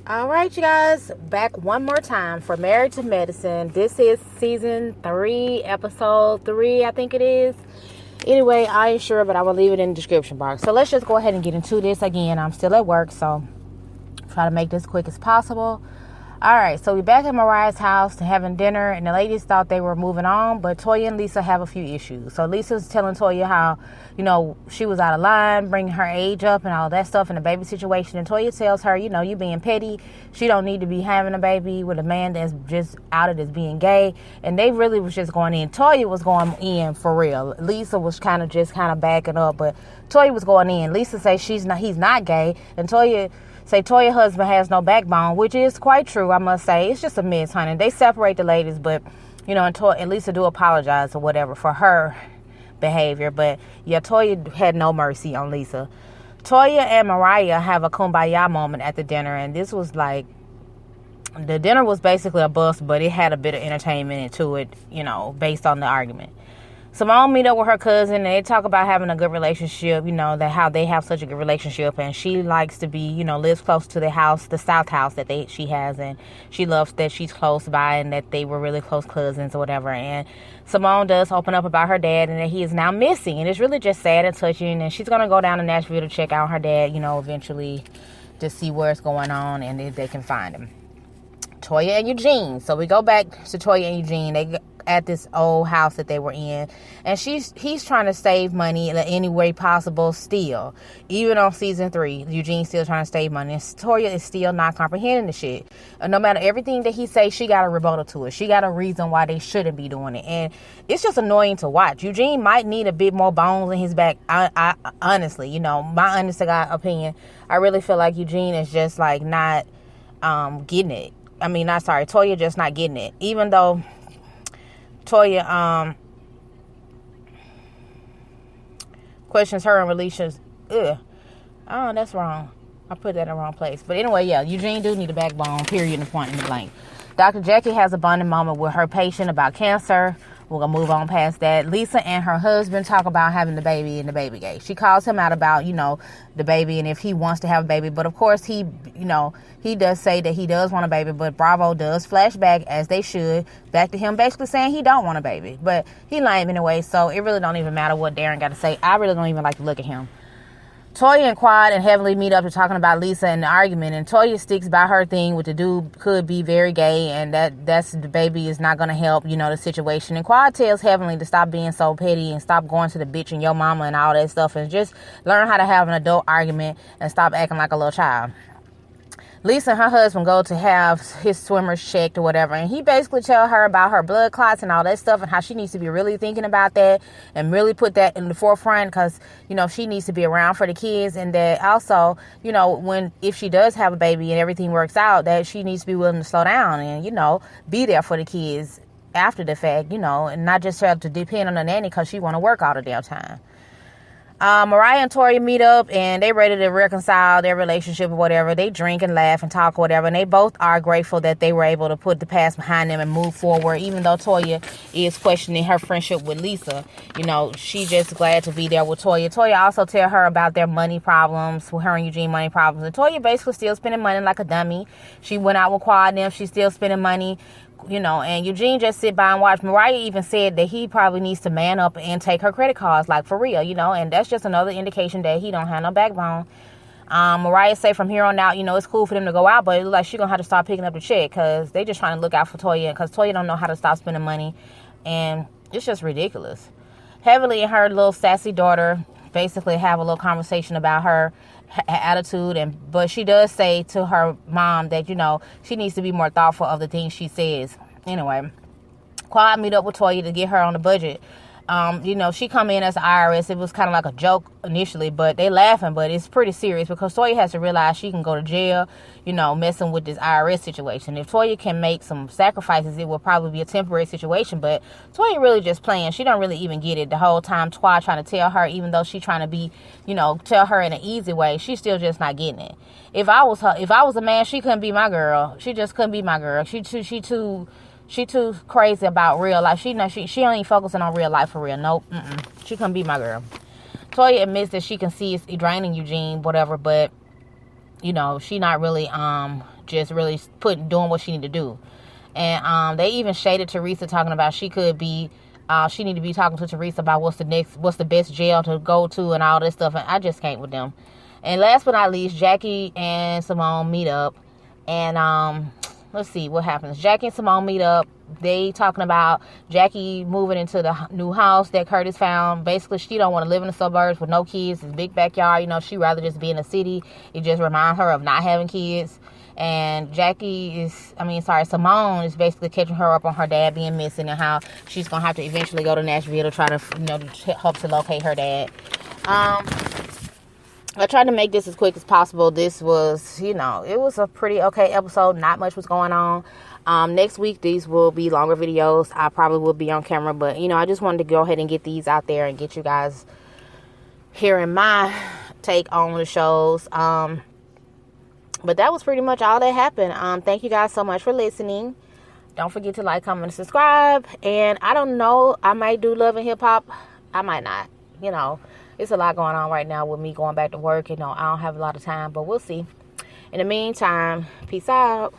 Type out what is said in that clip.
All right, you guys, back one more time for Married to Medicine. This is season 3, episode 3, I think it is. Anyway, I ain't sure, but I will leave it in the description box. So let's just go ahead and get into this again. I'm still at work, so try to make this quick as possible. All right, so we're back at Mariah's house having dinner, and the ladies thought they were moving on, but Toya and Lisa have a few issues. So Lisa's telling Toya how, she was out of line, bringing her age up and all that stuff in the baby situation. And Toya tells her, you being petty. She don't need to be having a baby with a man that's just outed as being gay. And they really was just going in. Toya was going in for real. Lisa was kind of backing up, but Toya was going in. Lisa says he's not gay, and Toya Toya's husband has no backbone, which is quite true, I must say. It's just a mess, honey. They separate the ladies, but, and Lisa do apologize or whatever for her behavior. But, yeah, Toya had no mercy on Lisa. Toya and Mariah have a kumbaya moment at the dinner, and this was like, the dinner was basically a bust, but it had a bit of entertainment into it, based on the argument. Simone meet up with her cousin, and they talk about having a good relationship, how they have such a good relationship, and she likes to be, lives close to the house, the South house that she has, and she loves that she's close by and that they were really close cousins or whatever. And Simone does open up about her dad and that he is now missing, and it's really just sad and touching, and she's going to go down to Nashville to check out her dad, eventually to see where it's going on and if they can find him. Toya and Eugene. So we go back to Toya and Eugene. They at this old house that they were in, and he's trying to save money in any way possible still. Even on season 3, Eugene's still trying to save money, and Toya is still not comprehending the shit. No matter everything that he says, she got a rebuttal to it. She got a reason why they shouldn't be doing it, and it's just annoying to watch. Eugene might need a bit more bones in his back. I honestly, my honest to God opinion, I really feel like Eugene is just like not getting it. Toya just not getting it. Even though Toya questions her in relations. Oh, that's wrong. I put that in the wrong place. But anyway, yeah, Eugene do need a backbone, period, and point in the blank. Dr. Jackie has a bonding moment with her patient about cancer. We're going to move on past that. Lisa and her husband talk about having the baby and the baby gate. She calls him out about, the baby and if he wants to have a baby. But, of course, he does say that he does want a baby. But Bravo does flash back, as they should, back to him basically saying he don't want a baby. But he lame anyway, so it really don't even matter what Darren got to say. I really don't even like to look at him. Toya and Quad and Heavenly meet up to talking about Lisa and the argument, and Toya sticks by her thing with the dude could be very gay, and that's the baby is not going to help, the situation. And Quad tells Heavenly to stop being so petty and stop going to the bitch and your mama and all that stuff, and just learn how to have an adult argument and stop acting like a little child. Lisa and her husband go to have his swimmers checked or whatever, and he basically tell her about her blood clots and all that stuff and how she needs to be really thinking about that and really put that in the forefront because, she needs to be around for the kids, and that also, if she does have a baby and everything works out, that she needs to be willing to slow down and, be there for the kids after the fact, and not just have to depend on the nanny because she want to work all the damn time. Mariah and Toya meet up and they ready to reconcile their relationship or whatever. They drink and laugh and talk or whatever, and they both are grateful that they were able to put the past behind them and move forward, even though Toya is questioning her friendship with Lisa. She just glad to be there with Toya. Toya also tell her about their money problems, with her and Eugene money problems, and Toya basically still spending money like a dummy. She went out with Quad and them, she's still spending money. And Eugene just sit by and watch. Mariah even said that he probably needs to man up and take her credit cards, like for real, and that's just another indication that he don't have no backbone. Mariah say from here on out, it's cool for them to go out, but it looks like she's going to have to start picking up the check because they just trying to look out for Toya because Toya don't know how to stop spending money, and it's just ridiculous. Heavenly and her little sassy daughter basically have a little conversation about her attitude, but she does say to her mom that she needs to be more thoughtful of the things she says. Anyway, Quad meet up with Toya to get her on the budget. She come in as the IRS. It was kind of like a joke initially, but they laughing, but it's pretty serious because Toya has to realize she can go to jail, messing with this IRS situation. If Toya can make some sacrifices, it will probably be a temporary situation, but Toya really just playing. She don't really even get it the whole time. Twa trying to tell her, even though she trying to be, tell her in an easy way, she's still just not getting it. If I was a man, she couldn't be my girl. She just couldn't be my girl. She too crazy about real life. She ain't even focusing on real life for real. Nope. She couldn't be my girl. Toya admits that she can see it's draining Eugene, whatever, but she not really just really doing what she need to do. And they even shaded Teresa, talking about she need to be talking to Teresa about what's the best jail to go to and all this stuff. And I just can't with them. And last but not least, Jackie and Simone meet up. And let's see what happens. Jackie and Simone meet up. They talking about Jackie moving into the new house that Curtis found. Basically, she don't want to live in the suburbs with no kids. It's a big backyard. You know, she rather just be in the city. It just reminds her of not having kids. And Simone is basically catching her up on her dad being missing and how she's going to have to eventually go to Nashville to try to, hope to locate her dad. I tried to make this as quick as possible. This was, it was a pretty okay episode. Not much was going on. Next week, these will be longer videos. I probably will be on camera, but, I just wanted to go ahead and get these out there and get you guys hearing my take on the shows. But that was pretty much all that happened. Thank you guys so much for listening. Don't forget to like, comment, and subscribe. And I don't know, I might do Love and Hip Hop. I might not. It's a lot going on right now with me going back to work. I don't have a lot of time, but we'll see. In the meantime, peace out.